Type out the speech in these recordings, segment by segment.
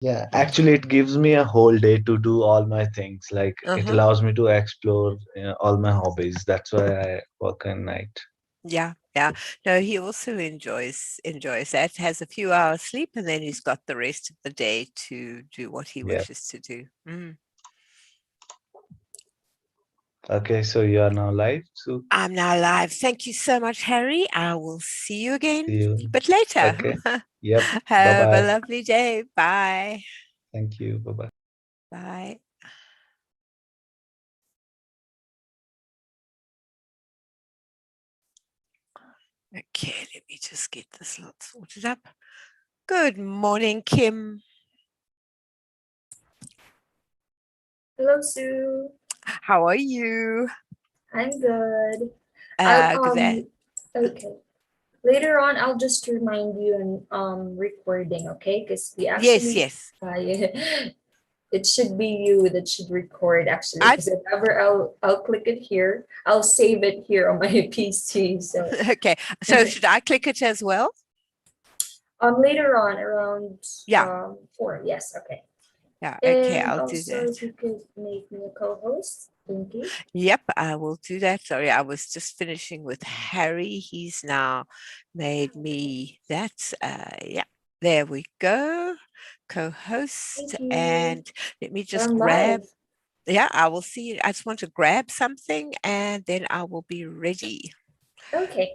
Yeah, actually, it gives me a whole day to do all my things. Like it Uh-huh. allows me to explore all my hobbies. That's why I work at night. Yeah, yeah. No, he also enjoys that. Has a few hours sleep, and then he's got the rest of the day to do what he Yeah. wishes to do. Okay, so you are now live. So I'm now live. Thank you so much, Harry. I will see you again see you. a bit later. Okay. Yep. Bye Have a bye. lovely day. Bye. Thank you. Bye bye. Bye. Okay, let me just get this lot sorted up. Good morning, Kim. Hello, Sue. How are you? I'm good. I'll Glad. okay. Later on, I'll just remind you on recording, okay? Because we Yes, actually yes. it should be you that should record actually. I Because if ever I'll click it here, I'll save it here on my PC. So okay. So should I click it as well? later on around Yeah. 4. Yes, okay. Yeah. Okay, And I'll do also that. if you could make me a co-host, thank you. Yep, I will do that. Sorry, I was just finishing with Harry. He's now made me that. Yeah, there we go. Co-host. Thank you. And let me So just I'm grab. live. Yeah, I will see. I just want to grab something and then I will be ready. Okay.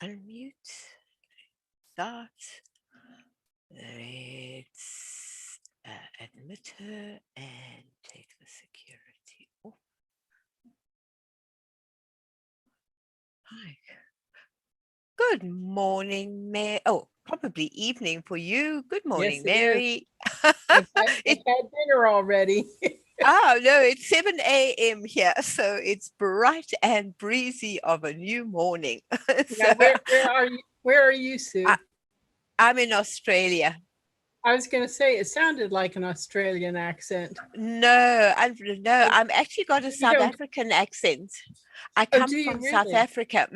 unmute. Start. Let's admit her and take the security off. Hi. Good morning, Mary. Oh, probably evening for you. Good morning, Yes, it is. Mary. I've had It, dinner already. no, it's 7 a.m. here, so it's bright and breezy of a new morning. So Now, where are you? Where are you, Sue? I'm in Australia. I was going to say it sounded like an Australian accent. No, I'm actually got a You South don't- African accent. I Oh, come do you from South really? Africa.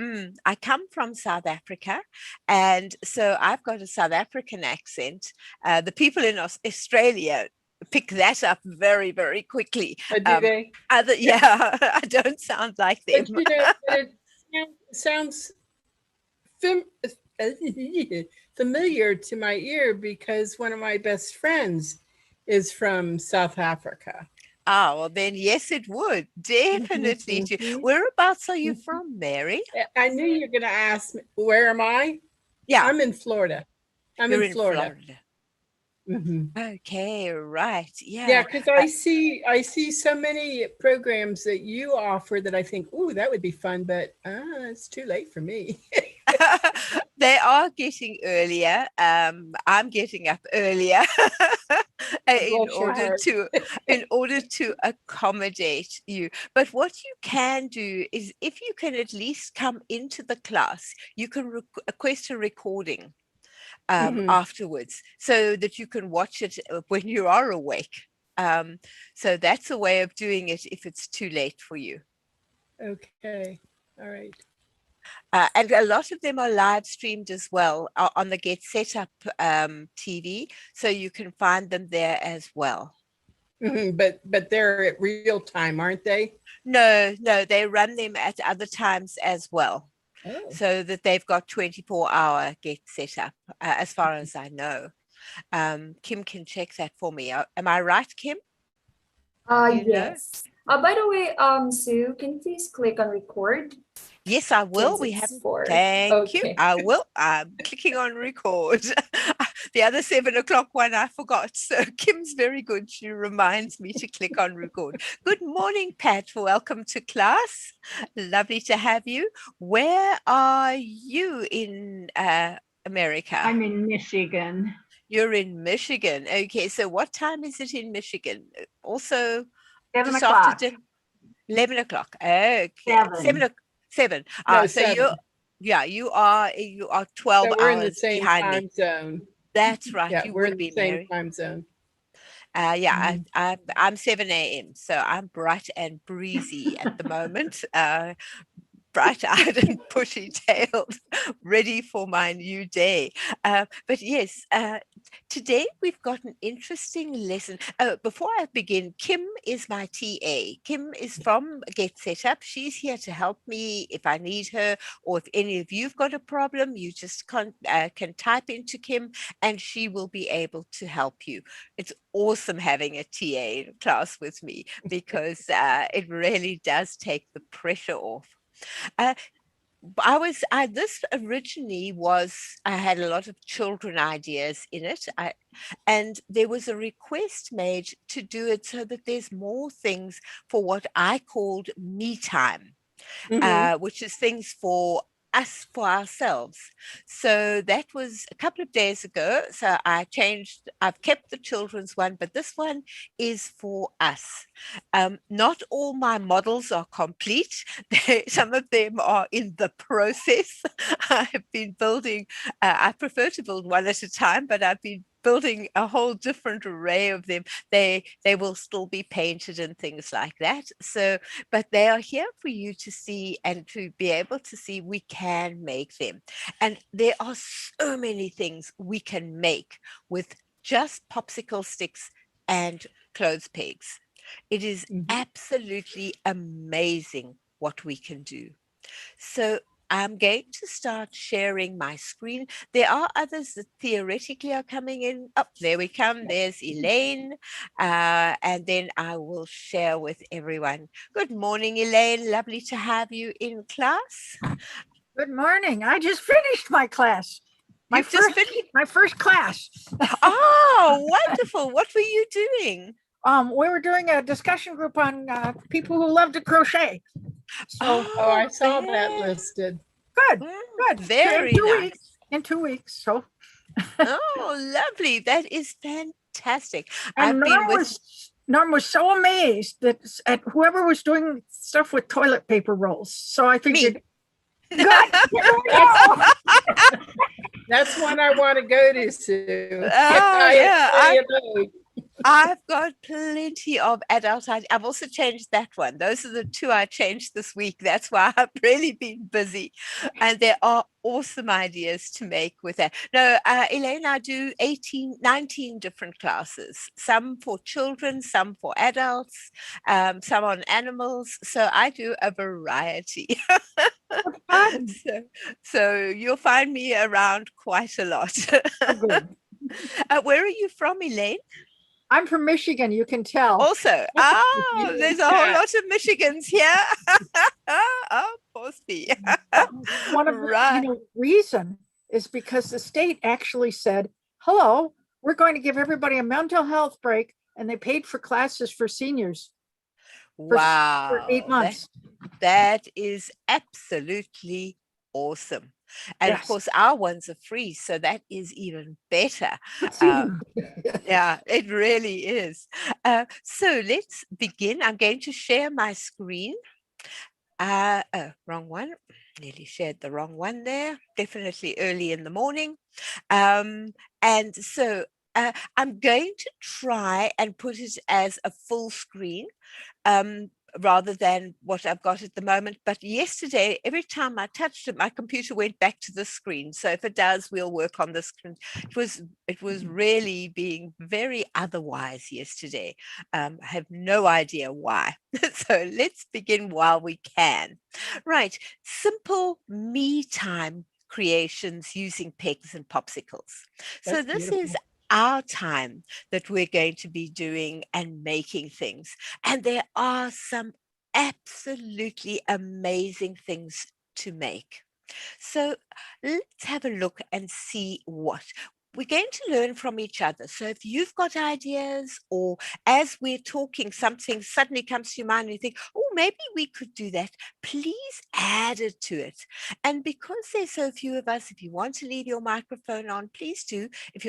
I come from South Africa, and so I've got a South African accent. The people in Australia pick that up very, very quickly. Oh, do they? Yeah, I don't sound like them. But you know, but it sounds familiar to my ear because one of my best friends is from South Africa. Ah, well then, yes, it would definitely. Mhm. Whereabouts are you Mhm. from, Mary? I knew you were going to ask me, where am I? Yeah, I'm in Florida. you're in Florida. Mhm. Okay, right. Yeah, Yeah. because I see so many programs that you offer that I think, ooh, that would be fun, but it's too late for me. They are getting earlier. I'm getting up earlier in Bless your order heart. to accommodate you. But what you can do is, if you can at least come into the class, you can request a recording Mhm. afterwards, so that you can watch it when you are awake. So that's a way of doing it if it's too late for you. Okay. All right. And a lot of them are live streamed as well on the Get Set Up TV, so you can find them there as well. Mhm. But they're at real time, aren't they? No, they run them at other times as well, Oh. so that they've got 24-hour Get Set Up, as far as I know. Kim can check that for me. Am I right, Kim? You know? Yes. By the way, Sue, can you please click on record Yes, I will. since We it's haven't. for Thank you. okay. I will. I'm clicking on record. The other 7 o'clock one I forgot. So Kim's very good. She reminds me to click on record. Good morning, Pat. Welcome to class. Lovely to have you. Where are you in America? I'm in Michigan. You're in Michigan. Okay. So what time is it in Michigan? Also, 7 just after o'clock. 11 o'clock. Okay. 7. 7. No, So you're, 7. yeah, you are 12 So we're in the hours same behind me. time zone. That's right. Yeah, You we're would in the be, same Mary. time zone. Yeah, Mhm. I'm 7 a.m. So I'm bright and breezy at the moment. Bright-eyed and bushy-tailed, ready for my new day. But yes, today we've got an interesting lesson. Before I begin, Kim is my TA. Kim is from Get Set Up. She's here to help me if I need her, or if any of you've got a problem, you just can type into Kim and she will be able to help you. It's awesome having a TA in class with me, because it really does take the pressure off. Uh, this originally was, I had a lot of children ideas in it. And there was a request made to do it so that there's more things for what I called me time, which is things for us, for ourselves. So that was a couple of days ago. So I've kept the children's one, but this one is for us. Not all my models are complete. Some of them are in the process. I've been building, I prefer to build one at a time, but I've been building a whole different array of them. They will still be painted and things like that. So, but they are here for you to see and to be able to see we can make them. And there are so many things we can make with just popsicle sticks and clothes pegs. It is Mhm. absolutely amazing what we can do. So I'm going to start sharing my screen. There are others that theoretically are coming in. Oh, there we come. There's Elaine. And then I will share with everyone. Good morning, Elaine. Lovely to have you in class. Good morning. I just finished my class. You've just finished. My first class. Oh, wonderful. What were you doing? We were doing a discussion group on people who love to crochet. So Oh, I saw that very- listed. good, mm, good. Very in 2 nice. weeks. In 2 weeks. So Oh, lovely. That is fantastic. and I've been Norm was so amazed that at whoever was doing stuff with toilet paper rolls. So I figured, God, here we go. That's one I want to go to, Sue. Oh, yeah, plenty of those. I've got plenty of adult ideas. I've also changed that one. Those are the two I changed this week. That's why I've really been busy. And there are awesome ideas to make with that. No, Elaine, I do 19 different classes, some for children, some for adults, some on animals. So I do a variety. Fun. So you'll find me around quite a lot. Good. Where are you from, Elaine? I'm from Michigan, you can tell. Also, You there's a whole bet. lot of Michigans here. Oh, Posty. One of Right. the reason is because the state actually said, hello, we're going to give everybody a mental health break, and they paid for classes for seniors for Wow. 8 months. That is absolutely awesome. And of Yes. course, our ones are free, so that is even better. It's even- Yeah, it really is. So let's begin. I'm going to share my screen. Oh, wrong one. Nearly shared the wrong one there. Definitely early in the morning. And so I'm going to try and put it as a full screen. Rather than what I've got at the moment. But yesterday, every time I touched it, my computer went back to the screen. So if it does, we'll work on the screen. It was really being very otherwise yesterday. I have no idea why. So let's begin while we can. Right, simple me time creations using pegs and popsicles. So That's this is beautiful. our time that we're going to be doing and making things. And there are some absolutely amazing things to make. So let's have a look and see what. We're going to learn from each other. So if you've got ideas, or as we're talking, something suddenly comes to your mind and you think, oh, maybe we could do that, please add it to it. And because there's so few of us, if you want to leave your microphone on, please do. If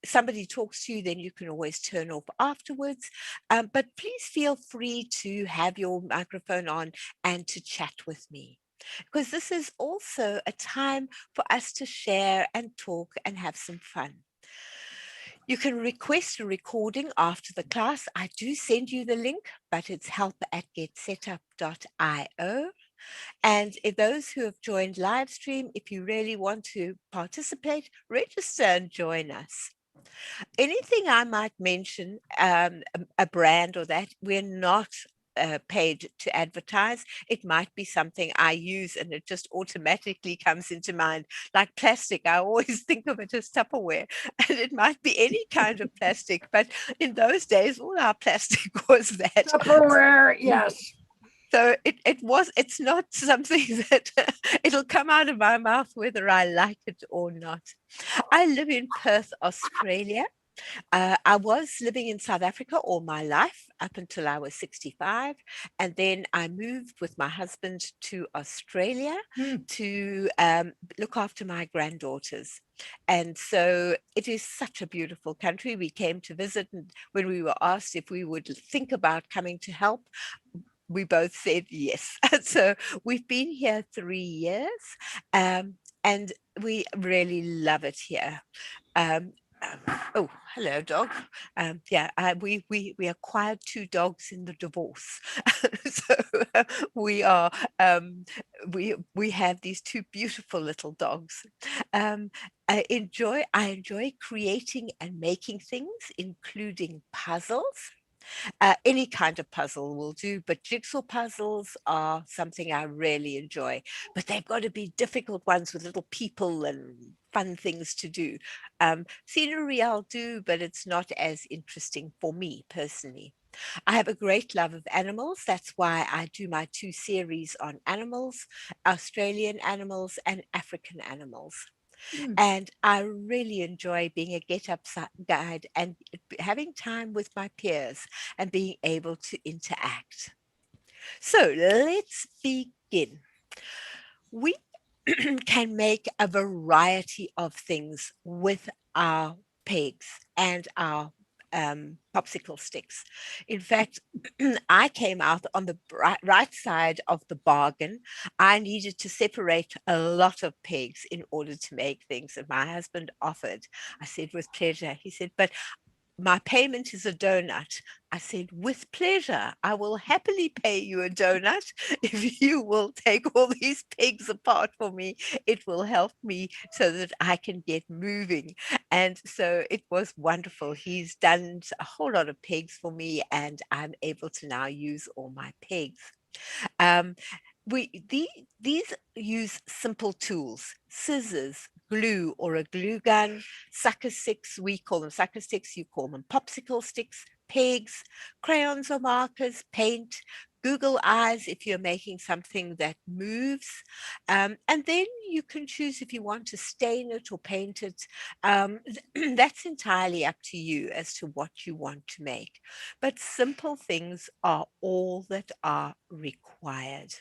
somebody talks to you, then you can always turn off afterwards. But please feel free to have your microphone on and to chat with me, because this is also a time for us to share and talk and have some fun. You can request a recording after the class. I do send you the link, but it's help@getsetup.io. And if those who have joined live stream, if you really want to participate, register and join us. Anything I might mention, a brand or that, we're not paid to advertise. It might be something I use and it just automatically comes into mind. Like plastic, I always think of it as Tupperware, and it might be any kind of plastic, but in those days, all our plastic was that. Tupperware, yes. So it's not something that it'll come out of my mouth whether I like it or not. I live in Perth, Australia. I was living in South Africa all my life up until I was 65. And then I moved with my husband to Australia to look after my granddaughters. And so it is such a beautiful country. We came to visit, and when we were asked if we would think about coming to help, we both said yes. So we've been here 3 years, and we really love it here. Oh, hello, dog. We acquired 2 dogs in the divorce, so we are we have these 2 beautiful little dogs. I enjoy creating and making things, including puzzles. Any kind of puzzle will do, but jigsaw puzzles are something I really enjoy. But they've got to be difficult ones with little people and fun things to do. Scenery I'll do, but it's not as interesting for me personally. I have a great love of animals. That's why I do my 2 series on animals, Australian animals and African animals. Hmm. And I really enjoy being a get up guide and having time with my peers and being able to interact. So let's begin. We can make a variety of things with our pegs and our popsicle sticks. In fact, I came out on the right side of the bargain. I needed to separate a lot of pegs in order to make things. And my husband offered. I said, with pleasure. He said, but my payment is a donut. I said, with pleasure, I will happily pay you a donut if you will take all these pigs apart for me. It will help me so that I can get moving. And so it was wonderful. He's done a whole lot of pigs for me, and I'm able to now use all my pigs. Um, these use simple tools, scissors, glue or a glue gun, sucker sticks, we call them sucker sticks, you call them popsicle sticks, pegs, crayons or markers, paint, Google Eyes if you're making something that moves. And then you can choose if you want to stain it or paint it. That's entirely up to you as to what you want to make. But simple things are all that are required.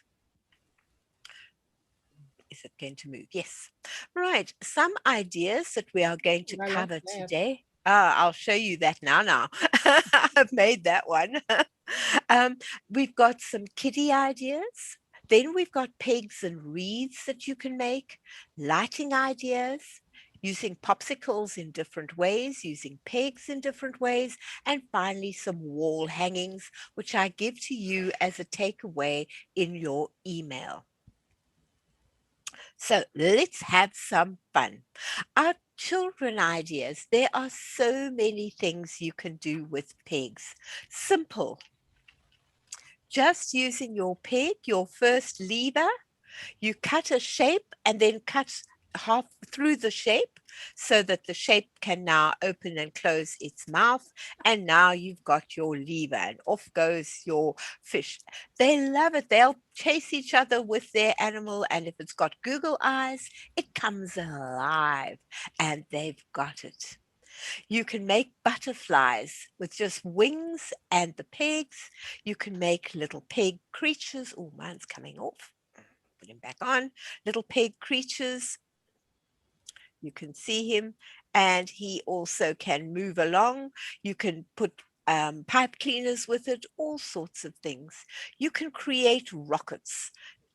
Is it going to move? Yes. Right. Some ideas that we are going to I like cover that. today. I'll show you that now. I've made that one. We've got some kitty ideas. Then we've got pegs and reeds that you can make, lighting ideas, using popsicles in different ways, using pegs in different ways, and finally some wall hangings, which I give to you as a takeaway in your email. So let's have some fun. Our children ideas, there are so many things you can do with pegs. Simple. Just using your peg, your first lever, you cut a shape and then cut half through the shape so that the shape can now open and close its mouth. And now you've got your lever and off goes your fish. They love it. They'll chase each other with their animal. And if it's got Google eyes, it comes alive and they've got it. You can make butterflies with just wings and the pegs. You can make little peg creatures. Oh, mine's coming off. Put him back on. Little peg creatures. You can see him, and he also can move along. You can put pipe cleaners with it, all sorts of things. You can create rockets.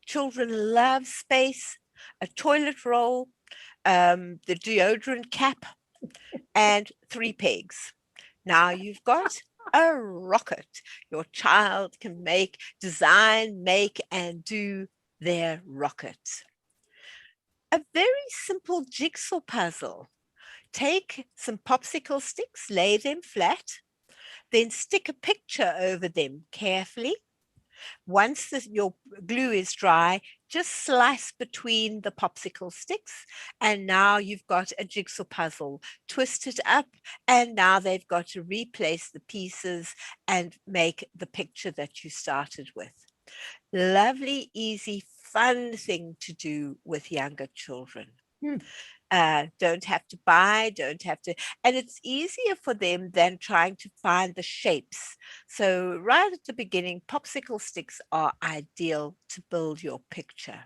Children love space, a toilet roll, the deodorant cap, and 3 pegs. Now you've got a rocket. Your child can make, design, make, and do their rocket. A very simple jigsaw puzzle. Take some popsicle sticks, lay them flat, then stick a picture over them carefully. Once your glue is dry, just slice between the popsicle sticks, and now you've got a jigsaw puzzle. Twist it up, and now they've got to replace the pieces and make the picture that you started with. Lovely, easy, fun thing to do with younger children. Don't have to buy, don't have to, and it's easier for them than trying to find the shapes. So right at the beginning, popsicle sticks are ideal to build your picture.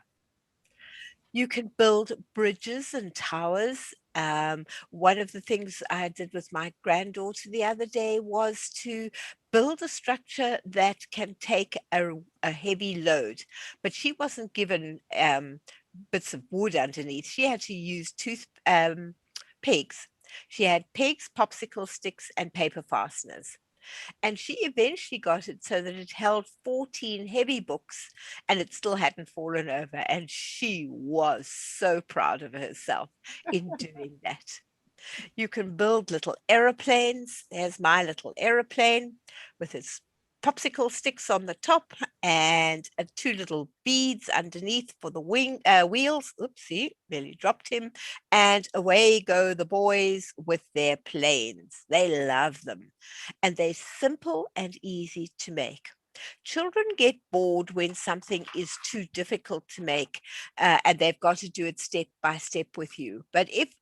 You can build bridges and towers. One of the things I did with my granddaughter the other day was to build a structure that can take a heavy load, but she wasn't given bits of wood underneath. She had to use pegs. She had pegs, popsicle sticks, and paper fasteners. And she eventually got it so that it held 14 heavy books and it still hadn't fallen over. And she was so proud of herself in doing that. You can build little aeroplanes. There's my little aeroplane with its popsicle sticks on the top and two little beads underneath for the wheels. Oopsie, nearly dropped him. And away go the boys with their planes. They love them. And they're simple and easy to make. Children get bored when something is too difficult to make and they've got to do it step by step with you. But if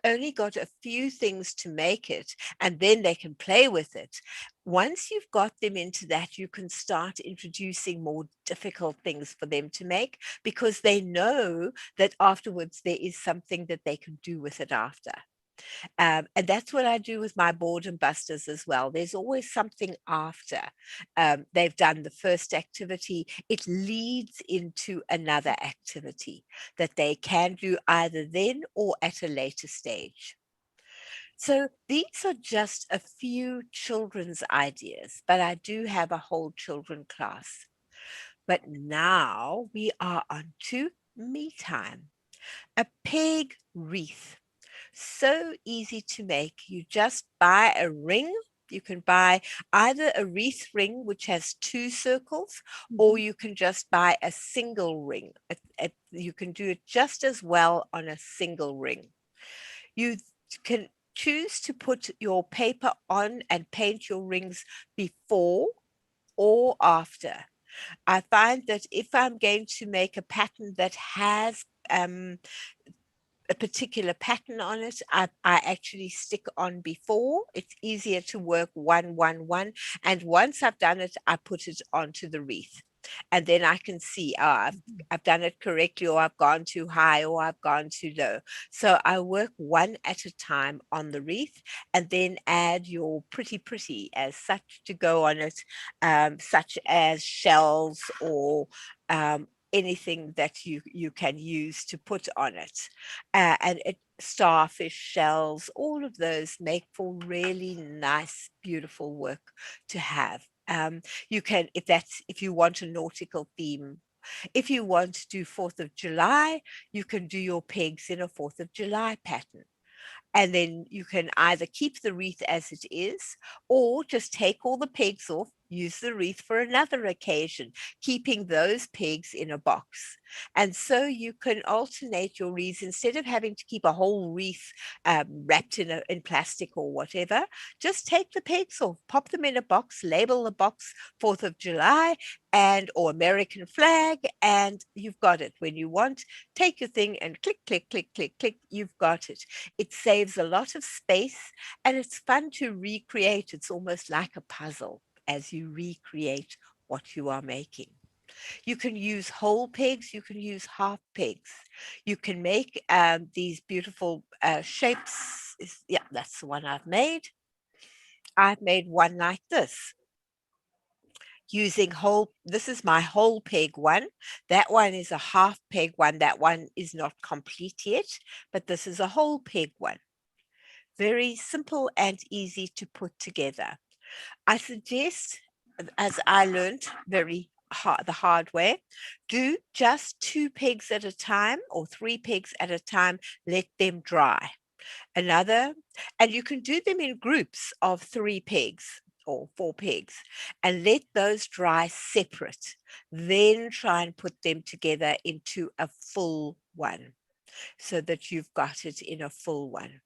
only got a few things to make it and then they can play with it, once you've got them into that, you can start introducing more difficult things for them to make because they know that afterwards there is something that they can do with it after. And that's what I do with my boredom busters as well. There's always something after they've done the first activity. It leads into another activity that they can do either then or at a later stage. So these are just a few children's ideas, but I do have a whole children class. But now we are on to me time. A peg wreath. So easy to make. You just buy a ring. You can buy either a wreath ring, which has 2 circles, or you can just buy a single ring. You can do it just as well on a single ring. You can choose to put your paper on and paint your rings before or after. I find that if I'm going to make a pattern that has a particular pattern on it, I actually stick on before. It's easier to work 1, 1, 1. And once I've done it, I put it onto the wreath. And then I can see, I've done it correctly, or I've gone too high, or I've gone too low. So I work one at a time on the wreath and then add your pretty as such to go on it, such as shells or anything that you can use to put on it. And starfish shells, all of those make for really nice, beautiful work to have. You can, if you want a nautical theme, if you want to do 4th of July, you can do your pegs in a 4th of July pattern. And then you can either keep the wreath as it is, or just take all the pegs off, use the wreath for another occasion, keeping those pegs in a box. And so you can alternate your wreaths instead of having to keep a whole wreath wrapped in plastic or whatever. Just take the pegs off, pop them in a box, label the box 4th of July or American flag, and you've got it. When you want, take your thing and click, click, click, click, click, you've got it. It saves a lot of space and it's fun to recreate. It's almost like a puzzle as you recreate what you are making. You can use whole pegs, you can use half pegs. You can make these beautiful shapes. Yeah, that's the one I've made. I've made one like this. Using this is my whole peg one. That one is a half peg one. That one is not complete yet, but this is a whole peg one. Very simple and easy to put together. I suggest, as I learned the hard way, do just 2 pegs at a time or 3 pegs at a time, let them dry. And you can do them in groups of 3 pegs or 4 pegs and let those dry separate. Then try and put them together into a full one so that you've got it in a full one.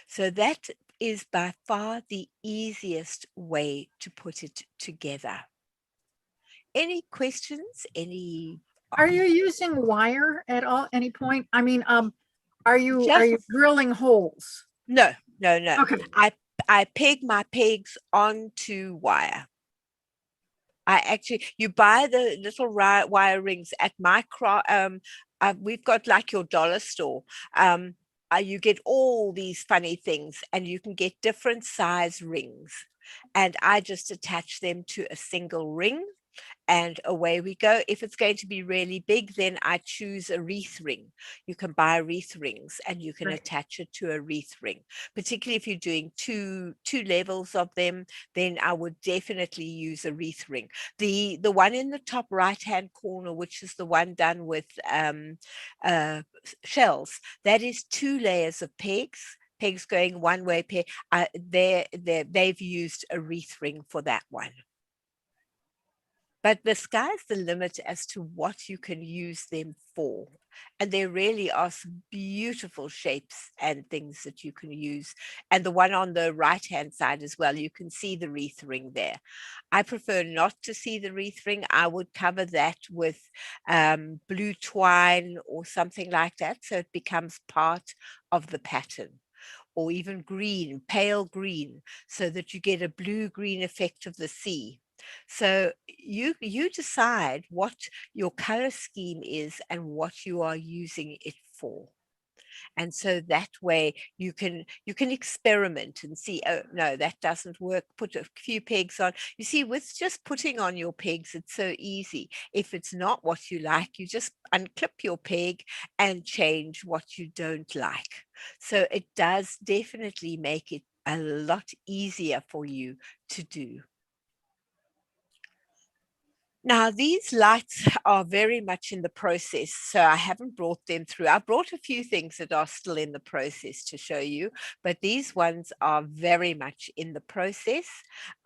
So that is by far the easiest way to put it together. Any questions? Are you using wire at any point? I mean, are you drilling holes? No. Okay. I peg my pegs onto wire. You buy the little wire rings at my we've got like your dollar store. You get all these funny things and you can get different size rings. And I just attach them to a single ring and away we go. If it's going to be really big, then I choose a wreath ring. You can buy wreath rings and you can attach it to a wreath ring. Particularly if you're doing two levels of them, then I would definitely use a wreath ring. The one in the top right-hand corner, which is the one done with shells, that is 2 layers of pegs pegs going one way, they've used a wreath ring for that one. But the sky's the limit as to what you can use them for. And there really are some beautiful shapes and things that you can use. And the one on the right-hand side as well, you can see the wreath ring there. I prefer not to see the wreath ring. I would cover that with blue twine or something like that, so it becomes part of the pattern. Or even green, pale green, so that you get a blue-green effect of the sea. So you decide what your color scheme is and what you are using it for. And so that way you can experiment and see, oh no, that doesn't work, put a few pegs on. You see, with just putting on your pegs, it's so easy. If it's not what you like, you just unclip your peg and change what you don't like. So it does definitely make it a lot easier for you to do. Now, these lights are very much in the process, so I haven't brought them through. I brought a few things that are still in the process to show you, but these ones are very much in the process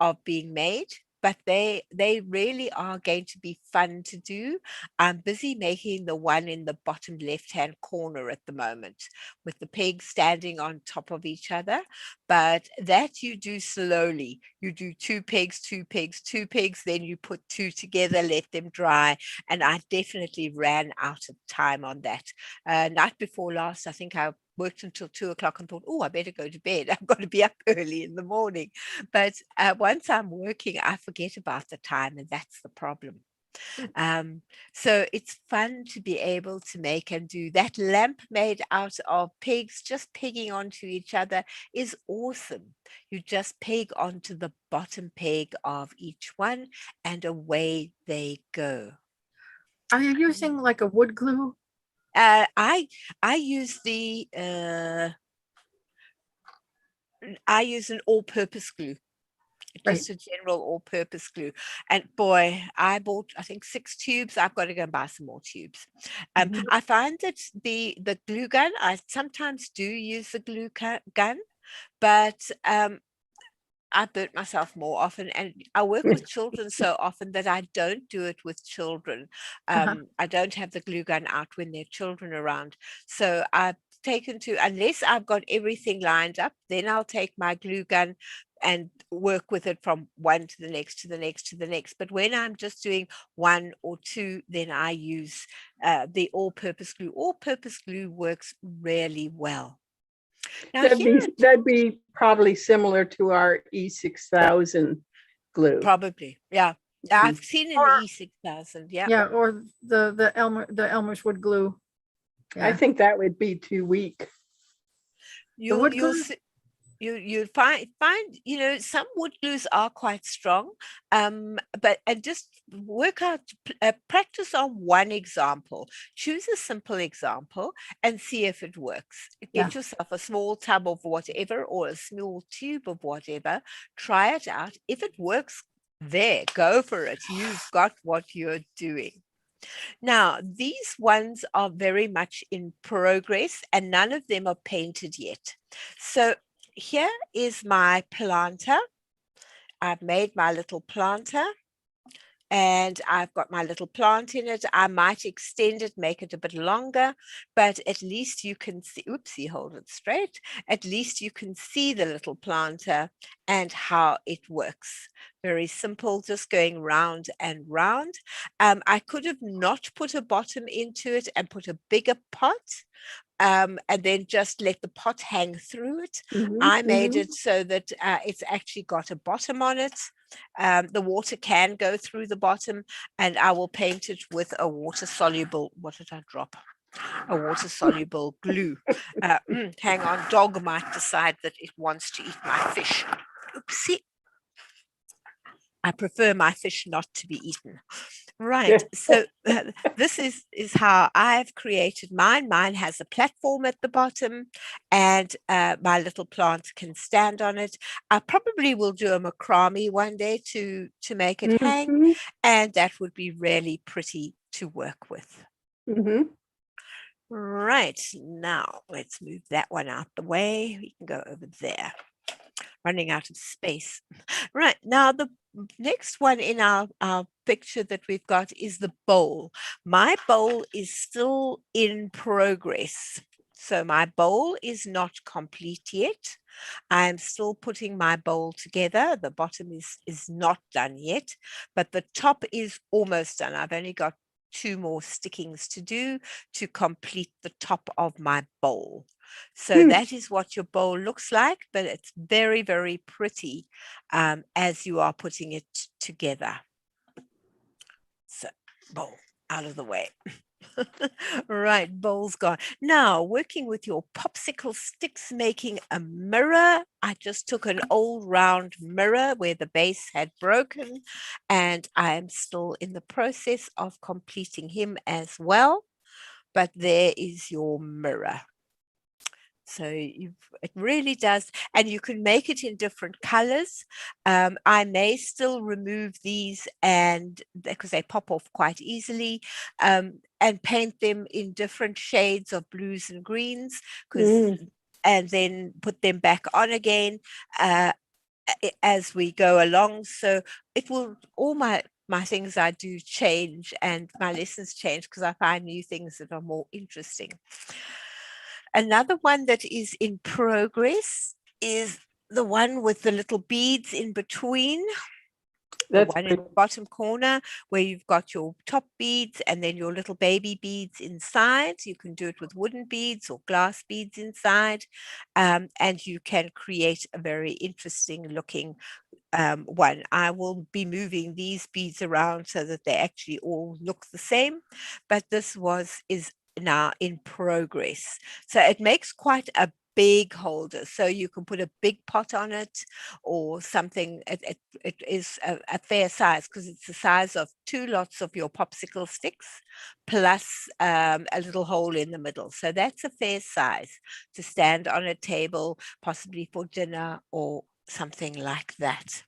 of being made. But they really are going to be fun to do. I'm busy making the one in the bottom left-hand corner at the moment with the pegs standing on top of each other. But that you do slowly. You do 2 pegs, 2 pegs, 2 pegs, then you put 2 together, let them dry. And I definitely ran out of time on that. Night before last, I think I worked until 2 o'clock and thought, oh, I better go to bed. I've got to be up early in the morning. But once I'm working, I forget about the time, and that's the problem. So it's fun to be able to make and do that. Lamp made out of pegs, just pegging onto each other, is awesome. You just peg onto the bottom peg of each one, and away they go. Are you using like a wood glue? I use I use an all-purpose glue. Just a general all-purpose glue. And boy, I bought, I think, 6 tubes. I've got to go and buy some more tubes. I find that the glue gun, I sometimes do use the glue gun, but I burnt myself more often, and I work with children so often that I don't do it with children. I don't have the glue gun out when there are children around. So I've taken to, unless I've got everything lined up, then I'll take my glue gun and work with it from one to the next, to the next, to the next. But when I'm just doing 1 or 2, then I use the all-purpose glue. All-purpose glue works really well. Now, That'd be probably similar to our E6000 glue. probably, yeah. I've seen in the E6000, yeah. Yeah, or the Elmer's wood glue. I think that would be too weak. wood glue? You'll find, you know, some wood glues are quite strong, but just work out, practice on one example. Choose a simple example and see if it works. Get yourself a small tub of whatever or a small tube of whatever. Try it out. If it works, there, go for it. You've got what you're doing. Now, these ones are very much in progress, and none of them are painted yet. So here is my planter. I've made my little planter, and I've got my little plant in it. I might extend it, make it a bit longer, but at least you can see, oopsie, hold it straight. At least you can see the little planter and how it works. Very simple, just going round and round. I could have not put a bottom into it and put a bigger pot, and then just let the pot hang through it. I made it so that it's actually got a bottom on it. The water can go through the bottom, and I will paint it with a water-soluble, what did I drop? A water-soluble glue. Hang on, dog might decide that it wants to eat my fish. Oopsie. I prefer my fish not to be eaten. Right, so this is how I've created mine. Mine has a platform at the bottom, and my little plant can stand on it. I probably will do a macrame one day to make it hang, and that would be really pretty to work with. Right, now let's move that one out the way. We can go over there. Running out of space. Right, now the next one in our picture that we've got is the bowl. My bowl is still in progress. So my bowl is not complete yet. I'm still putting my bowl together. The bottom is not done yet, but the top is almost done. I've only got 2 more stickings to do to complete the top of my bowl. So that is what your bowl looks like, but it's very, very pretty as you are putting it together. So bowl out of the way. Right, bowl's gone. Now, working with your popsicle sticks, making a mirror. I just took an old round mirror where the base had broken, and I am still in the process of completing him as well. But there is your mirror. So it really does, and you can make it in different colors. I may still remove these and because they pop off quite easily, and paint them in different shades of blues and greens, and then put them back on again as we go along. So it will all my things I do change and my lessons change because I find new things that are more interesting. Another one that is in progress is the one with the little beads in between. That's the one in the bottom corner where you've got your top beads and then your little baby beads inside. You can do it with wooden beads or glass beads inside, and you can create a very interesting looking one. I will be moving these beads around so that they actually all look the same, but this is now in progress. So it makes quite a big holder, so you can put a big pot on it or something. It is a fair size because it's the size of 2 lots of your popsicle sticks plus a little hole in the middle. So that's a fair size to stand on a table, possibly for dinner or something like that.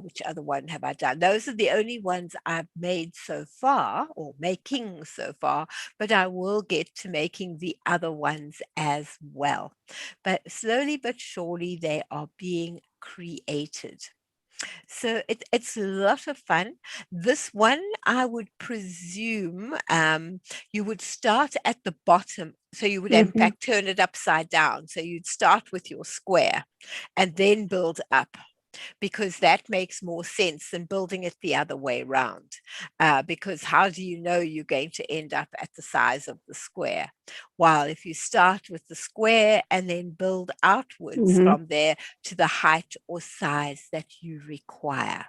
Which other one have I done? Those are the only ones I've made so far, or making so far, but I will get to making the other ones as well. But slowly but surely they are being created. So it's a lot of fun. This one, I would presume you would start at the bottom. So you would in fact turn it upside down. So you'd start with your square and then build up, because that makes more sense than building it the other way around. Because how do you know you're going to end up at the size of the square? While if you start with the square and then build outwards from there to the height or size that you require.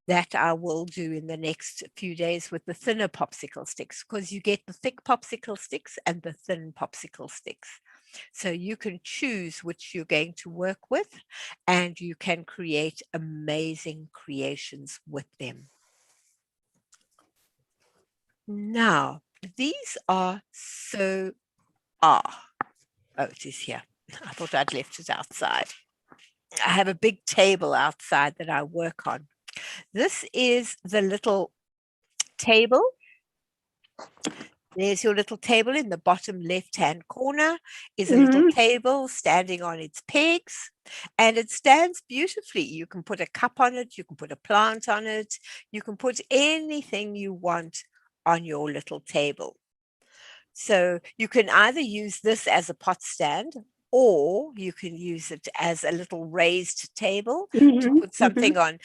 That I will do in the next few days with the thinner popsicle sticks, because you get the thick popsicle sticks and the thin popsicle sticks. So you can choose which you're going to work with, and you can create amazing creations with them. Now, these are oh, it is here. I thought I'd left it outside. I have a big table outside that I work on. This is the little table. There's your little table in the bottom left-hand corner is a little table standing on its pegs, and it stands beautifully. You can put a cup on it, you can put a plant on it, you can put anything you want on your little table. So you can either use this as a pot stand, or you can use it as a little raised table to put something on.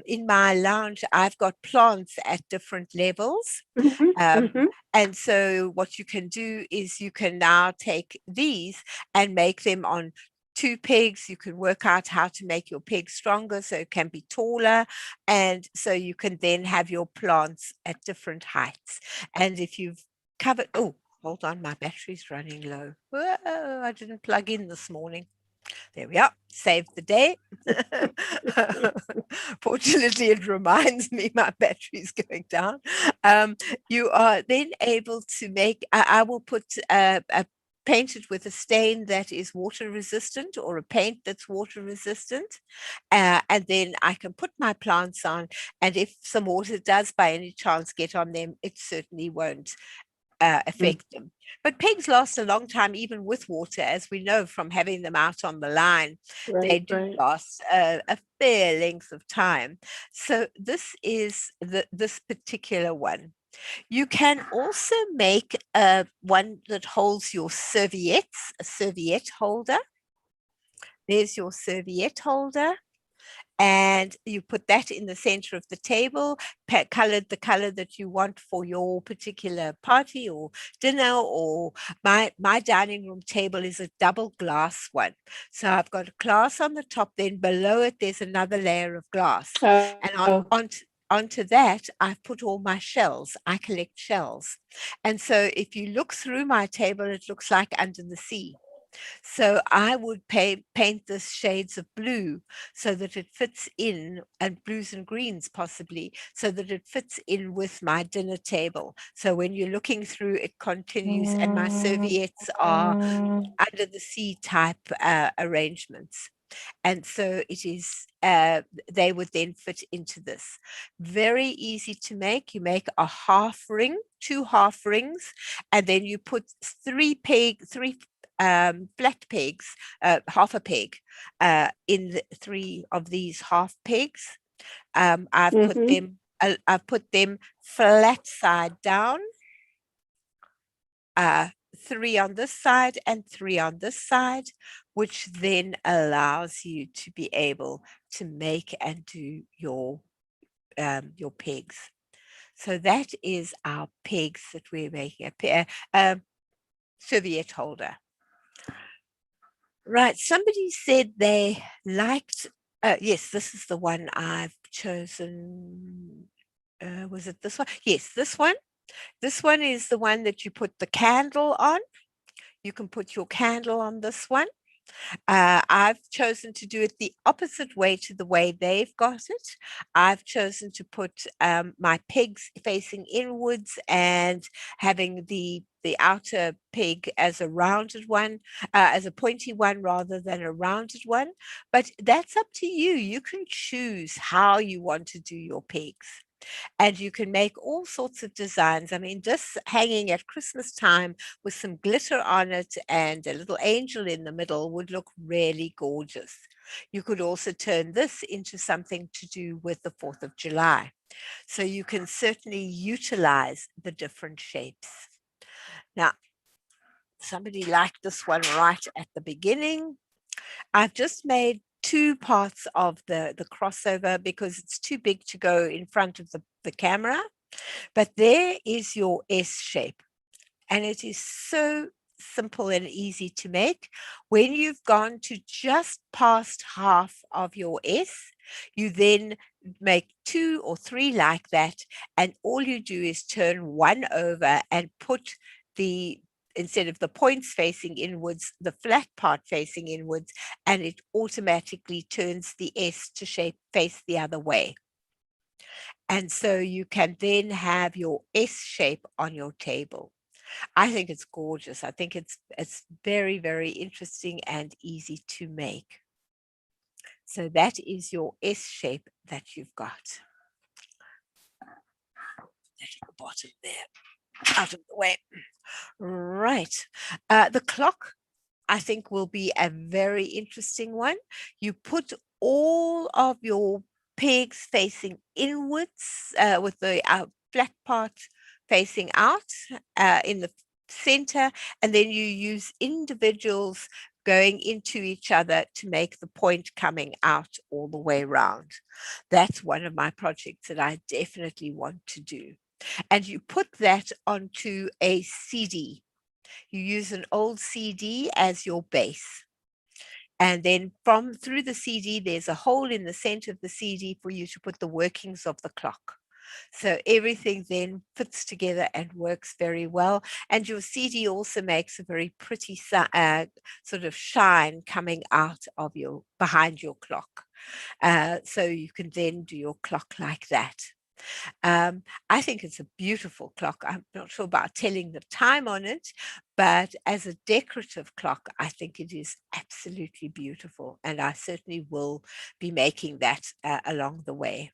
In my lounge, I've got plants at different levels. And so what you can do is you can now take these and make them on 2 pegs. You can work out how to make your peg stronger so it can be taller. And so you can then have your plants at different heights. And if you've covered, oh, hold on, my battery's running low. Whoa, I didn't plug in this morning. There we are, saved the day. Fortunately, it reminds me my battery's going down. You are then able to make, I will put a paint it with a stain that is water resistant or a paint that's water resistant. And then I can put my plants on, and if some water does by any chance get on them, it certainly won't affect them. But pigs last a long time, even with water, as we know from having them out on the line. They Right, do right. last a fair length of time. So this is this particular one. You can also make one that holds your serviettes, a serviette holder. There's your serviette holder. And you put that in the center of the table, colored the color that you want for your particular party or dinner. Or my dining room table is a double glass one. So I've got a glass on the top, then below it, there's another layer of glass. And onto that, I've put all my shells. I collect shells. And so if you look through my table, it looks like under the sea. So I would paint this shades of blue so that it fits in, and blues and greens possibly, so that it fits in with my dinner table. So when you're looking through, it continues, and my serviettes are under the sea type arrangements. And so it is, they would then fit into this. Very easy to make. You make a half ring, 2 half rings, and then you put 3 flat pegs, half a peg, in the 3 of these half pegs. I've put them flat side down, 3 on this side and 3 on this side, which then allows you to be able to make and do your pegs. So that is our pegs that we're making, a serviette holder. Right, somebody said they liked, yes, this is the one I've chosen. Was it this one? Yes, this one. This one is the one that you put the candle on. You can put your candle on this one. I've chosen to do it the opposite way to the way they've got it. I've chosen to put my pegs facing inwards and having the outer peg as a rounded one, as a pointy one rather than a rounded one. But that's up to you. You can choose how you want to do your pegs. And you can make all sorts of designs. I mean, just hanging at Christmas time with some glitter on it and a little angel in the middle would look really gorgeous. You could also turn this into something to do with the 4th of July. So you can certainly utilize the different shapes. Now, somebody liked this one right at the beginning. I've just made 2 parts of the crossover because it's too big to go in front of the camera. But there is your S shape. And it is so simple and easy to make. When you've gone to just past half of your S, you then make 2 or 3 like that. And all you do is turn one over and put instead of the points facing inwards, the flat part facing inwards, and it automatically turns the S to face the other way. And so you can then have your S shape on your table. I think it's gorgeous. I think it's very, very interesting and easy to make. So that is your S shape that you've got. At the bottom there, out of the way. Right. The clock, I think, will be a very interesting one. You put all of your pegs facing inwards with the flat part facing out in the center, and then you use individuals going into each other to make the point coming out all the way around. That's one of my projects that I definitely want to do. And you put that onto a CD. You use an old CD as your base. And then through the CD, there's a hole in the center of the CD for you to put the workings of the clock. So everything then fits together and works very well. And your CD also makes a very pretty sort of shine coming out of behind your clock. So you can then do your clock like that. I think it's a beautiful clock. I'm not sure about telling the time on it, but as a decorative clock, I think it is absolutely beautiful. And I certainly will be making that along the way.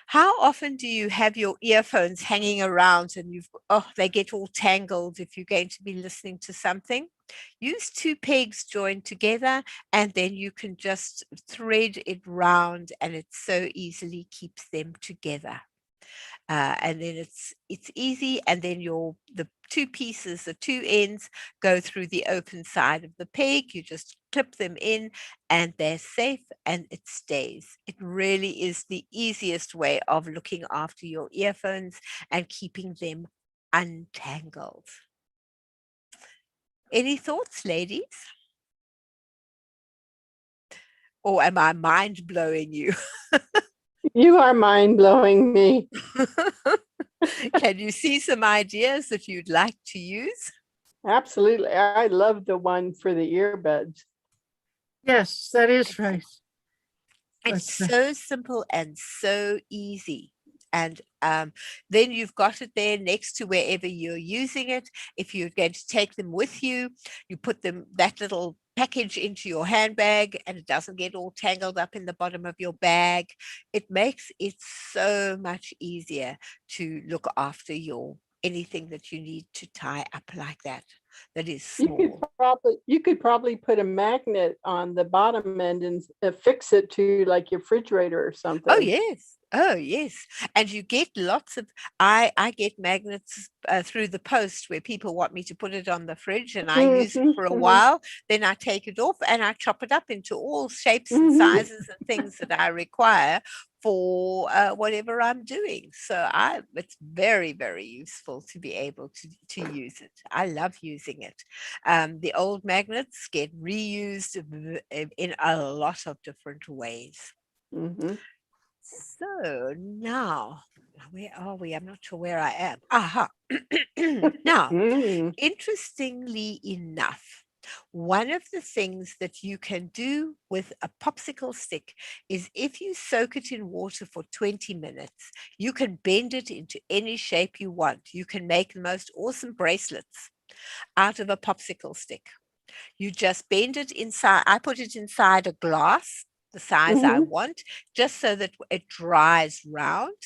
How often do you have your earphones hanging around and they get all tangled if you're going to be listening to something? Use two pegs joined together and then you can just thread it round and it so easily keeps them together. And then it's easy, and then the two pieces, the two ends go through the open side of the peg. You just clip them in and they're safe and it stays. It really is the easiest way of looking after your earphones and keeping them untangled. Any thoughts, ladies? Or am I mind blowing you? You are mind blowing me. Can you see some ideas that you'd like to use? Absolutely. I love the one for the earbuds. Yes, that is right. It's But, so simple and so easy. And then you've got it there next to wherever you're using it. If you're going to take them with you, you put that little package into your handbag and it doesn't get all tangled up in the bottom of your bag. It makes it so much easier to look after anything that you need to tie up like that is small. You could probably put a magnet on the bottom end and fix it to like your refrigerator or something. Oh yes. Oh yes. And you get lots of, I get magnets through the post where people want me to put it on the fridge and I use it for a while. Then I take it off and I chop it up into all shapes and sizes and things that I require for whatever I'm doing. So it's very, very useful to be able to use it. I love using it. The old magnets get reused in a lot of different ways. Mm-hmm. So now, where are we? I'm not sure where I am. Aha. Now, interestingly enough, one of the things that you can do with a popsicle stick is if you soak it in water for 20 minutes, you can bend it into any shape you want. You can make the most awesome bracelets out of a popsicle stick. You just bend it inside. I put it inside a glass, the size I want, just so that it dries round.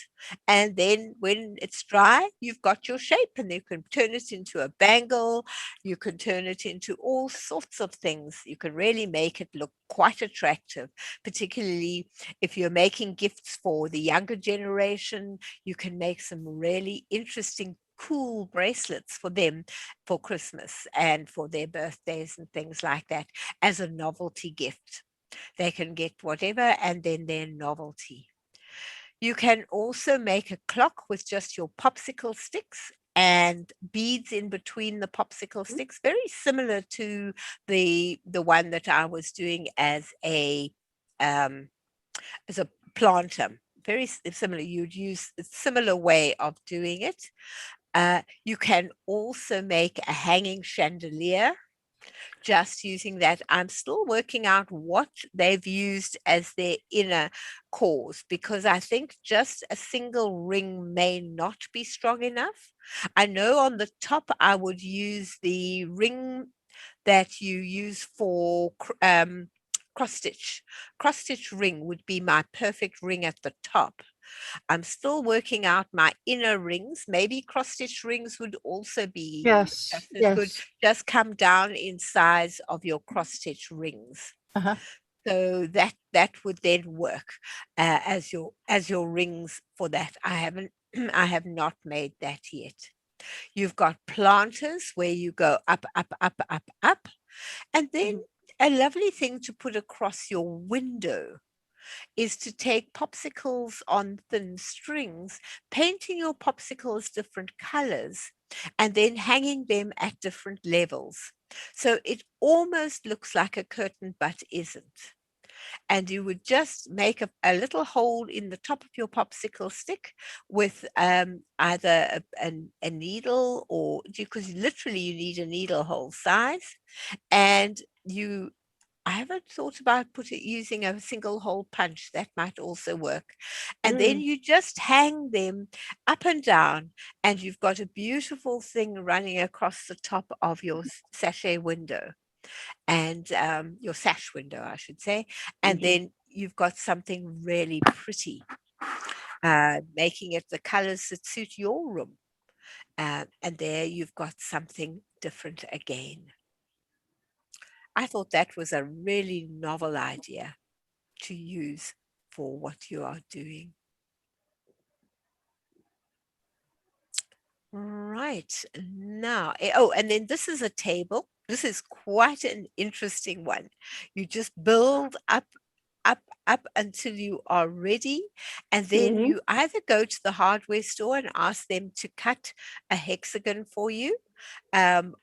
And then when it's dry, you've got your shape and you can turn it into a bangle. You can turn it into all sorts of things. You can really make it look quite attractive, particularly if you're making gifts for the younger generation. You can make some really interesting cool bracelets for them for Christmas and for their birthdays and things like that as a novelty gift. They can get whatever and then their novelty. You can also make a clock with just your popsicle sticks and beads in between the popsicle sticks, very similar to the one that I was doing as a planter. Very similar. You'd use a similar way of doing it. You can also make a hanging chandelier just using that. I'm still working out what they've used as their inner cores because I think just a single ring may not be strong enough. I know on the top I would use the ring that you use for cross stitch. Cross stitch ring would be my perfect ring at the top. I'm still working out my inner rings. Maybe cross stitch rings would also be yes, just as good. yes. Just come down in size of your cross stitch rings. Uh-huh. So that would then work as your rings for that. I have not made that yet. You've got planters where you go up, up, up, up, up, and then a lovely thing to put across your window is to take popsicles on thin strings, painting your popsicles different colors, and then hanging them at different levels. So it almost looks like a curtain, but isn't. And you would just make a little hole in the top of your popsicle stick with either a needle or because literally you need a needle hole size, and you I haven't thought about using a single hole punch. That might also work. And then you just hang them up and down, and you've got a beautiful thing running across the top of your sachet window, and your sash window, I should say. And then you've got something really pretty, making it the colors that suit your room. And there you've got something different again. I thought that was a really novel idea to use for what you are doing. Right now, oh, and then this is a table. This is quite an interesting one. You just build up, up until you are ready, and then you either go to the hardware store and ask them to cut a hexagon for you,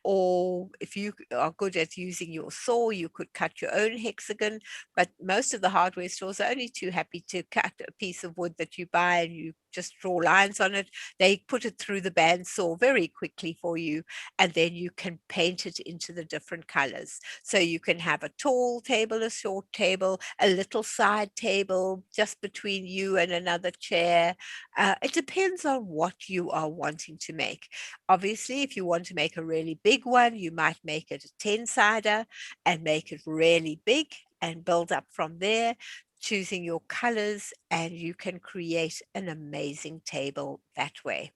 or if you are good at using your saw, you could cut your own hexagon. But most of the hardware stores are only too happy to cut a piece of wood that you buy and you just draw lines on it. They put it through the bandsaw very quickly for you, and then you can paint it into the different colors. So you can have a tall table, a short table, a little side table just between you and another chair. It depends on what you are wanting to make. Obviously, if you want to make a really big one, you might make it a 10-sider and make it really big and build up from there, choosing your colors, and you can create an amazing table that way.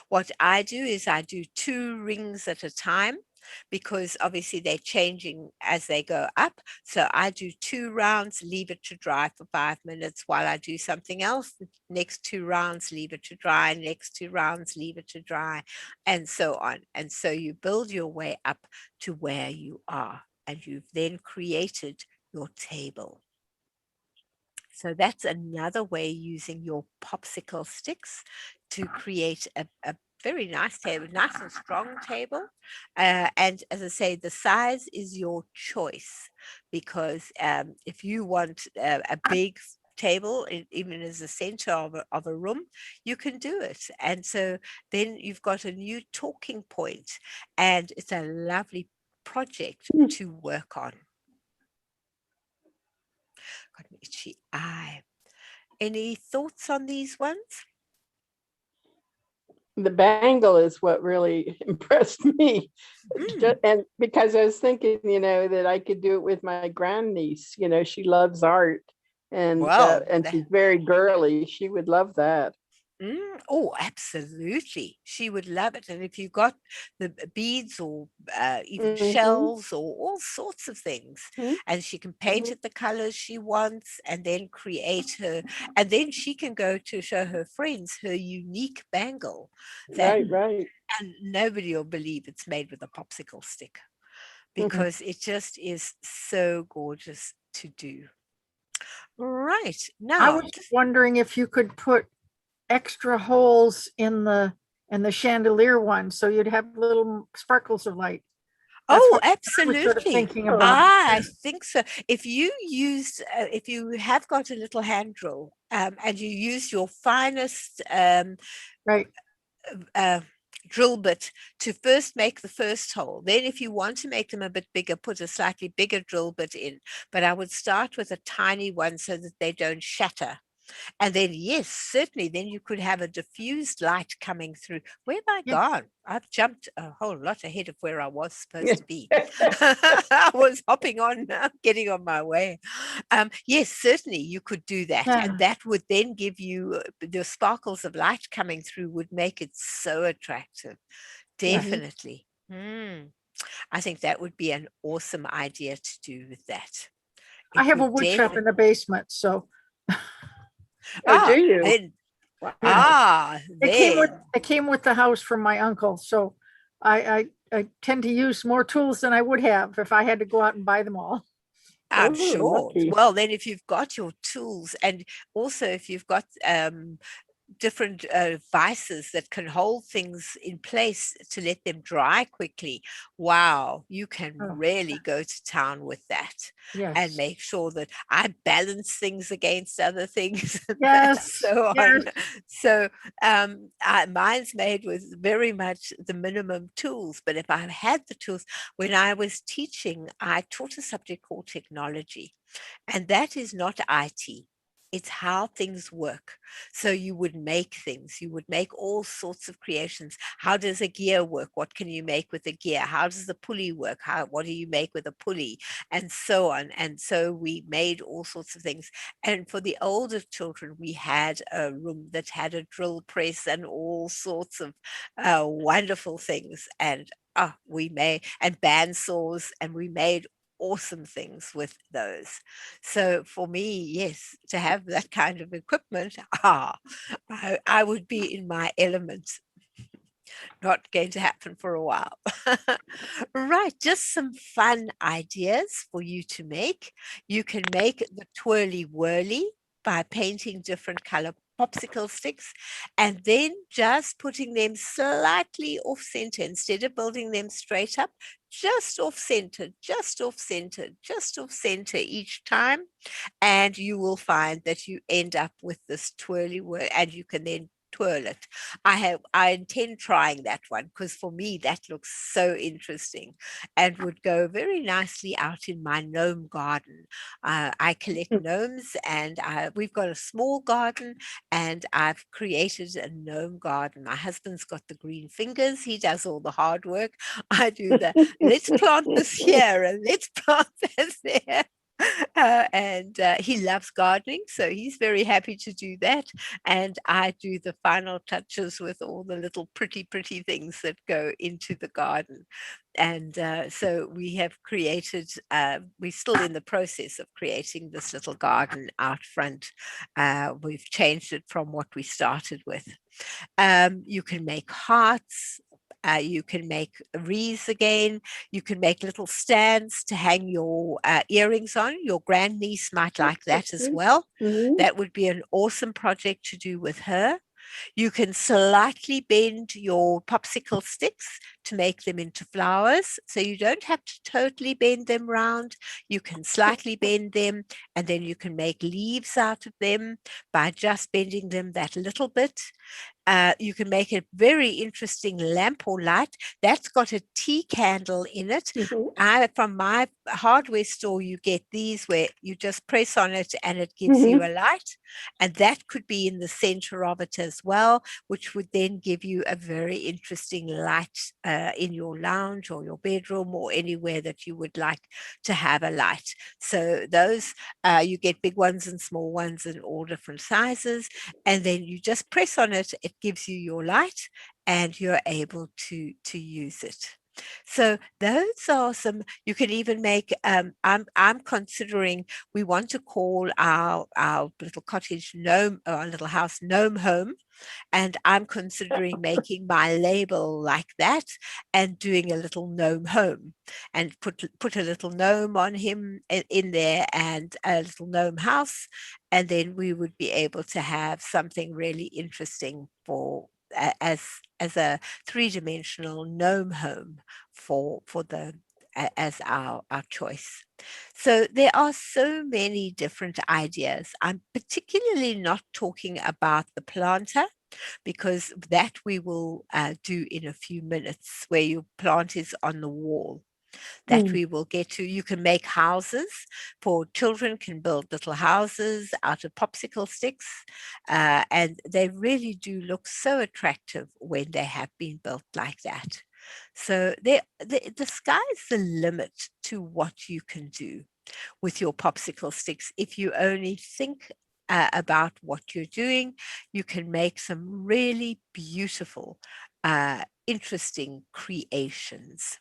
What I do is I do 2 rings at a time, because obviously they're changing as they go up. So I do 2 rounds, leave it to dry for 5 minutes while I do something else. The next 2 rounds, leave it to dry. Next 2 rounds, leave it to dry, and so on. And so you build your way up to where you are, and you've then created your table. So that's another way using your popsicle sticks to create a very nice table, nice and strong table. And as I say, the size is your choice, because if you want a big table, even as the center of a room, you can do it. And so then you've got a new talking point, and it's a lovely project to work on. Got an itchy eye. Any thoughts on these ones? The bangle is what really impressed me. And because I was thinking, that I could do it with my grandniece. She loves art, and Wow, she's very girly. She would love that. Oh, absolutely. She would love it. And if you got the beads or even shells or all sorts of things, and she can paint it the colors she wants, and then create her, and then she can go to show her friends her unique bangle. Right. And nobody will believe it's made with a popsicle stick, because it just is so gorgeous to do. Right. I Now, was wondering if you could put extra holes in the chandelier one, so you'd have little sparkles of light. That's oh, what I was absolutely. sort of thinking about. I think so. If you use, if you have got a little hand drill, and you use your finest Right. drill bit to first make the first hole, then if you want to make them a bit bigger, put a slightly bigger drill bit in. But I would start with a tiny one so that they don't shatter. And then, yes, certainly, then you could have a diffused light coming through. Where have I gone? I've jumped a whole lot ahead of where I was supposed to be. I was hopping on, getting on my way. Yes, certainly you could do that. And that would then give you the sparkles of light coming through, would make it so attractive. Definitely. I think that would be an awesome idea to do with that. I have a wood shop in the basement, so. Do you? Then, it came with the house from my uncle, so I tend to use more tools than I would have if I had to go out and buy them all. I'm Oh, sure. lucky. Well, then if you've got your tools, and also if you've got different vices that can hold things in place to let them dry quickly. Wow, you can Oh. really go to town with that and Yes. make sure that I balance things against other things and Yes. so on. Yes. So mine's made with very much the minimum tools. But if I had the tools, when I was teaching, I taught a subject called technology, and that is not IT. It's how things work. So you would make things, you would make all sorts of creations. How does a gear work? What can you make with a gear? How does the pulley work? What do you make with a pulley? And so on. And so we made all sorts of things. And for the older children, we had a room that had a drill press and all sorts of wonderful things. And we made, and bandsaws, and we made awesome things with those. So for me, yes, to have that kind of equipment, I would be in my element. Not going to happen for a while. Right, just some fun ideas for you to make. You can make the twirly whirly by painting different color popsicle sticks and then just putting them slightly off center instead of building them straight up, just off center, just off center, just off center each time. And you will find that you end up with this twirly whirl, and you can then twirl it. I intend trying that one because for me that looks so interesting and would go very nicely out in my gnome garden. I collect gnomes, and we've got a small garden, and I've created a gnome garden. My husband's got the green fingers. He does all the hard work. I do the let's plant this here and let's plant this there. And he loves gardening, so he's very happy to do that. And I do the final touches with all the little pretty things that go into the garden. And so we have created, we're still in the process of creating this little garden out front. We've changed it from what we started with. You can make hearts. You can make wreaths again. You can make little stands to hang your earrings on. Your grandniece might like that as well. Mhm. That would be an awesome project to do with her. You can slightly bend your popsicle sticks to make them into flowers. So you don't have to totally bend them round. You can slightly bend them, and then you can make leaves out of them by just bending them that little bit. You can make a very interesting lamp or light. That's got a tea candle in it. Mhm. From my hardware store, you get these where you just press on it and it gives you a light. And that could be in the center of it as well, which would then give you a very interesting light in your lounge or your bedroom or anywhere that you would like to have a light. So those, you get big ones and small ones in all different sizes. And then you just press on it, it gives you your light and you're able to use it. So those are some. You can even make. I'm considering. We want to call our little cottage gnome, or our little house gnome home, and I'm considering making my label like that and doing a little gnome home, and put a little gnome on him in there and a little gnome house, and then we would be able to have something really interesting for as a three-dimensional gnome home for the as our choice. So there are so many different ideas. I'm particularly not talking about the planter because that we will do in a few minutes, where your plant is on the wall. That we will get to. You can make houses for children, can build little houses out of popsicle sticks, and they really do look so attractive when they have been built like that. So the sky's the limit to what you can do with your popsicle sticks. If you only think about what you're doing, you can make some really beautiful, interesting creations.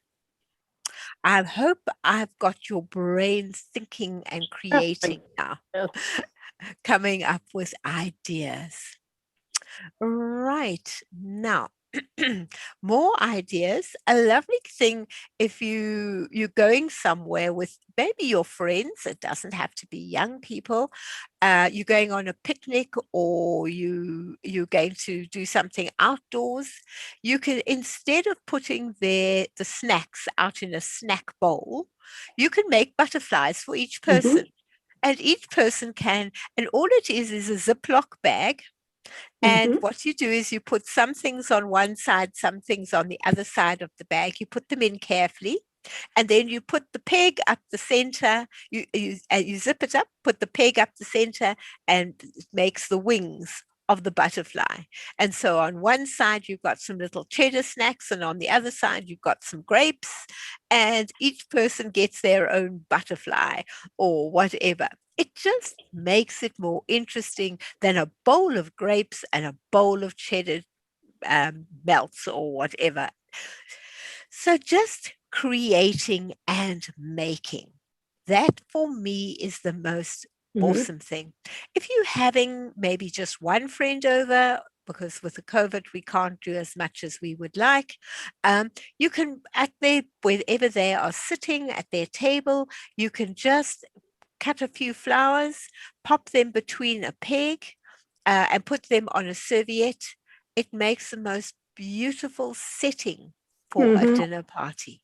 I hope I've got your brain thinking and creating now, Yes. coming up with ideas. Right now, more ideas. A lovely thing if you're going somewhere with maybe your friends. It doesn't have to be young people. You're going on a picnic, or you're going to do something outdoors. You can, instead of putting the snacks out in a snack bowl, you can make butterflies for each Mhm. person. And each person can, and all it is a Ziploc bag. And Mhm. what you do is you put some things on one side, some things on the other side of the bag. You put them in carefully, and then you put the peg up the center. You zip it up, put the peg up the center, and it makes the wings of the butterfly. And so on one side, you've got some little cheddar snacks, and on the other side, you've got some grapes, and each person gets their own butterfly or whatever. It just makes it more interesting than a bowl of grapes and a bowl of cheddar melts or whatever. So just creating and making. That for me is the most Mhm. awesome thing. If you're having maybe just one friend over, because with the COVID we can't do as much as we would like, you can wherever they are sitting at their table, you can just cut a few flowers, pop them between a peg, and put them on a serviette. It makes the most beautiful setting for a Mhm. dinner party.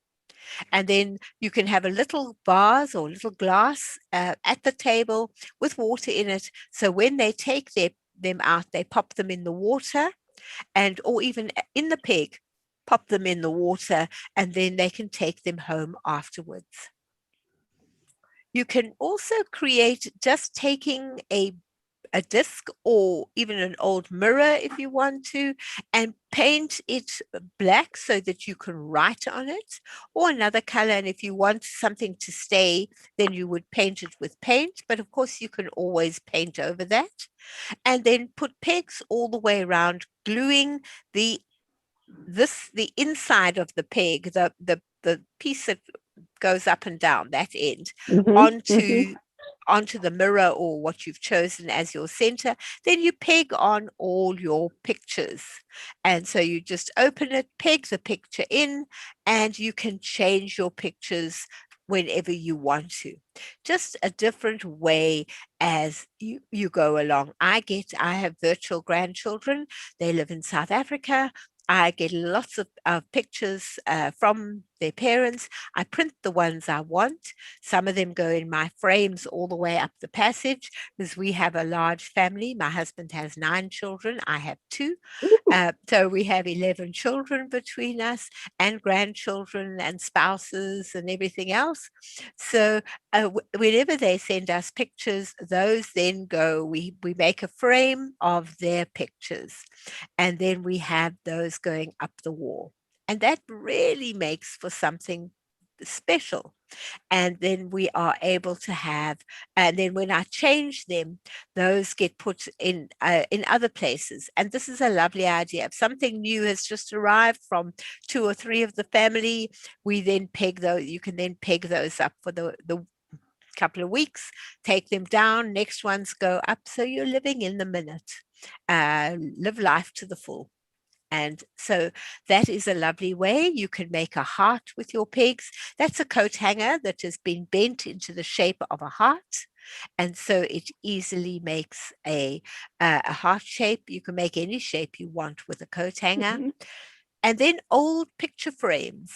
And then you can have a little vase or little glass at the table with water in it. So when they take them out, they pop them in the water, and or even in the peg, pop them in the water, and then they can take them home afterwards. You can also create just taking a disc or even an old mirror if you want to, and paint it black so that you can write on it, or another color. And if you want something to stay, then you would paint it with paint. But of course, you can always paint over that. And then put pegs all the way around, gluing the inside of the peg, the piece that goes up and down that end, Mhm. Mhm. onto the mirror or what you've chosen as your center. Then you peg on all your pictures. And so you just open it, peg the picture in, and you can change your pictures whenever you want to. Just a different way as you go along. I have virtual grandchildren. They live in South Africa. I get lots of pictures from their parents. I print the ones I want. Some of them go in my frames all the way up the passage, because we have a large family. My husband has 9 children. I have 2. So we have 11 children between us, and grandchildren and spouses and everything else. So whenever they send us pictures, those then go, we make a frame of their pictures, and then we have those going up the wall. And that really makes for something special. And then we are able to have, and then when I change them, those get put in other places. And this is a lovely idea. If something new has just arrived from 2 or 3 of the family, we then peg those. You can then peg those up for the couple of weeks, take them down, next ones go up. So you're living in the minute. Live life to the full. And so that is a lovely way. You can make a heart with your pegs. That's a coat hanger that has been bent into the shape of a heart. And so it easily makes a heart shape. You can make any shape you want with a coat hanger. Mhm. And then old picture frames.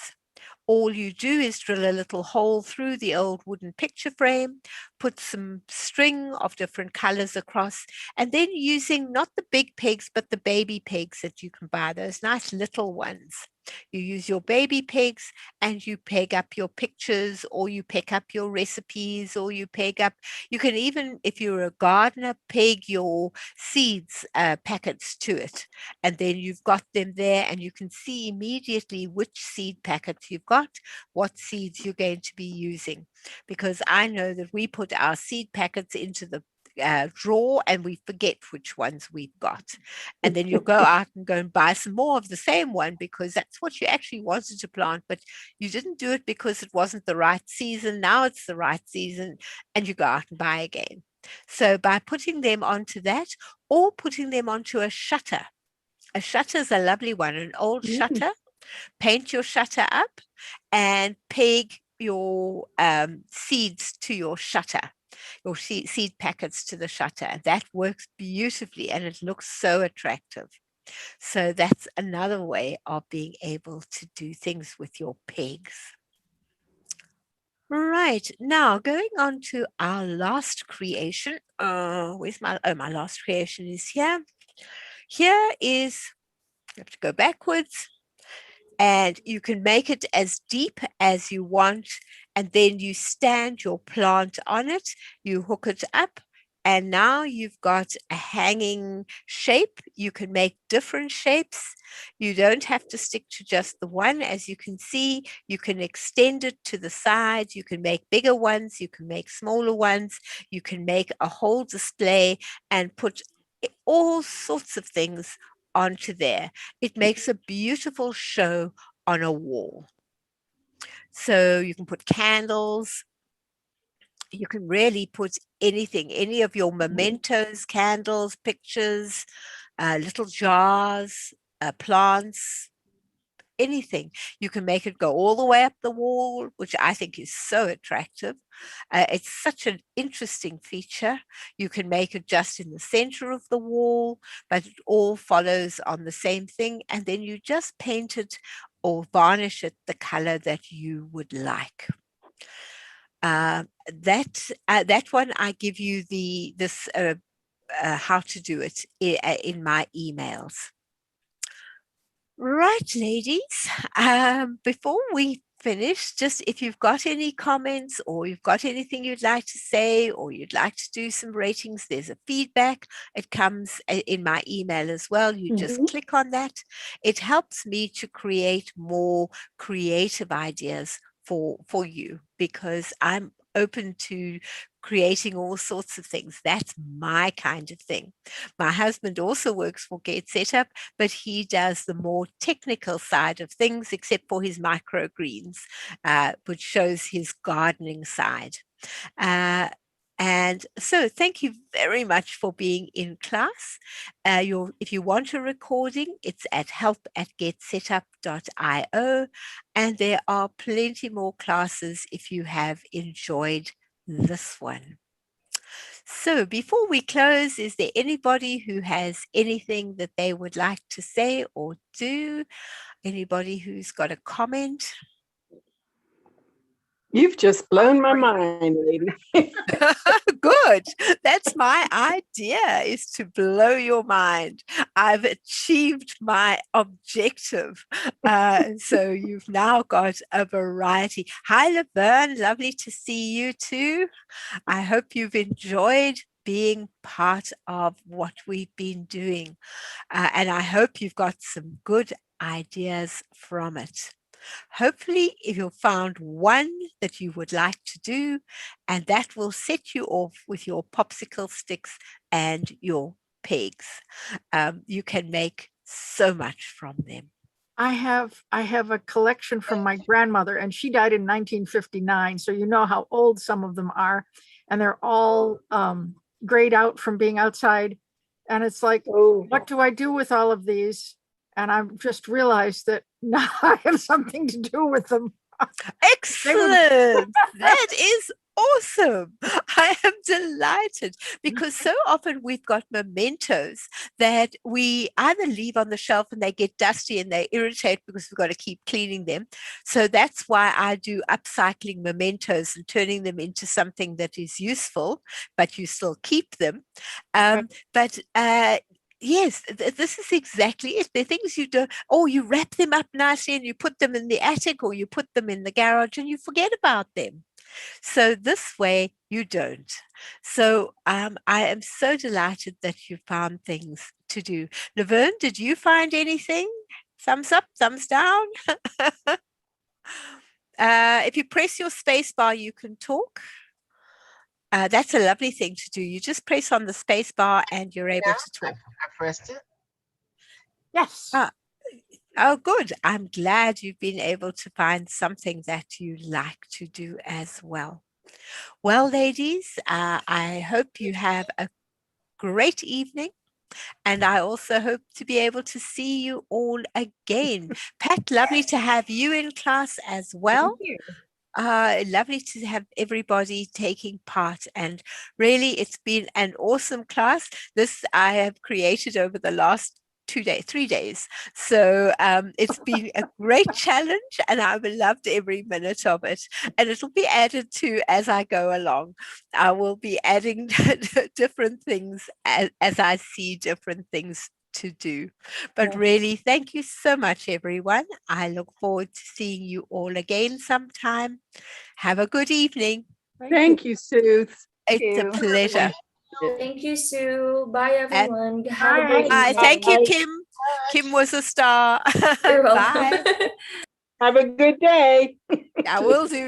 All you do is drill a little hole through the old wooden picture frame, put some string of different colors across, and then using not the big pegs, but the baby pegs that you can buy, those nice little ones. You use your baby pegs and you peg up your pictures, or you pick up your recipes, or you can even, if you're a gardener, peg your seeds packets to it. And then you've got them there, and you can see immediately which seed packets you've got, what seeds you're going to be using. Because I know that we put our seed packets into the drawer and we forget which ones we've got. And then you'll go out and go and buy some more of the same one, because that's what you actually wanted to plant, but you didn't do it because it wasn't the right season. Now it's the right season, and you go out and buy again. So by putting them onto that, or putting them onto a shutter, A shutter is a lovely one, an old Mm. shutter. Paint your shutter up and peg your seeds to your shutter, your seed packets to the shutter. That works beautifully and it looks so attractive. So that's another way of being able to do things with your pegs. Right, now going on to our last creation. Where's my last creation is here. Here is, you have to go backwards, and you can make it as deep as you want, and then you stand your plant on it, you hook it up, and now you've got a hanging shape. You can make different shapes. You don't have to stick to just the one. As you can see, you can extend it to the sides. You can make bigger ones. You can make smaller ones. You can make a whole display and put all sorts of things onto there. It makes a beautiful show on a wall. So you can put candles. You can really put anything, any of your mementos, candles, pictures, little jars, plants, anything. You can make it go all the way up the wall, which I think is so attractive. It's such an interesting feature. You can make it just in the center of the wall, but it all follows on the same thing. And then you just paint it or varnish it the color that you would like. That one I give you this how to do it in my emails. Right, ladies. Before we finish, just if you've got any comments or you've got anything you'd like to say or you'd like to do some ratings, there's a feedback. It comes in my email as well. You just click on that. It helps me to create more creative ideas for you, because I'm open to creating all sorts of things. That's my kind of thing. My husband also works for Get Set Up, but he does the more technical side of things, except for his microgreens, which shows his gardening side. And so thank you very much for being in class. If you want a recording, it's at help@getsetup.io. And there are plenty more classes if you have enjoyed this one. So before we close, is there anybody who has anything that they would like to say or do? Anybody who's got a comment? You've just blown my mind, lady. Good. That's my idea, is to blow your mind. I've achieved my objective. So you've now got a variety. Hi, Laverne. Lovely to see you too. I hope you've enjoyed being part of what we've been doing. And I hope you've got some good ideas from it. Hopefully, if you've found one that you would like to do, and that will set you off with your popsicle sticks and your pegs. You can make so much from them. I have a collection from my grandmother, and she died in 1959. So you know how old some of them are, and they're all grayed out from being outside. And it's like, what do I do with all of these? And I've just realized that now I have something to do with them. Excellent. That is awesome. I am delighted, because so often we've got mementos that we either leave on the shelf and they get dusty and they irritate because we've got to keep cleaning them. So that's why I do upcycling mementos and turning them into something that is useful, but you still keep them. Yes, this is exactly it. They're things you do, or you wrap them up nicely and you put them in the attic or you put them in the garage and you forget about them. So this way you don't. So I am so delighted that you found things to do. Laverne, did you find anything? Thumbs up, thumbs down? If you press your space bar, you can talk. That's a lovely thing to do. You just press on the space bar and you're able to talk. I pressed it. Yes. Oh, good. I'm glad you've been able to find something that you like to do as well. Well, ladies, I hope you have a great evening. And I also hope to be able to see you all again. Pat, lovely to have you in class as well. Thank you. Lovely to have everybody taking part, and really it's been an awesome class. This I have created over the last 3 days, so it's been a great challenge, and I've loved every minute of it, and it'll be added to as I go along. I will be adding different things as I see different things to do. But Yeah. really, thank you so much, everyone. I look forward to seeing you all again sometime. Have a good evening. Thank you, Sue. It's a you. pleasure. Thank you, Sue. Bye, everyone. Have a Bye. great Bye. Thank you, evening. Kim. Kim was a star. You're Bye. welcome. Have a good day. I will do.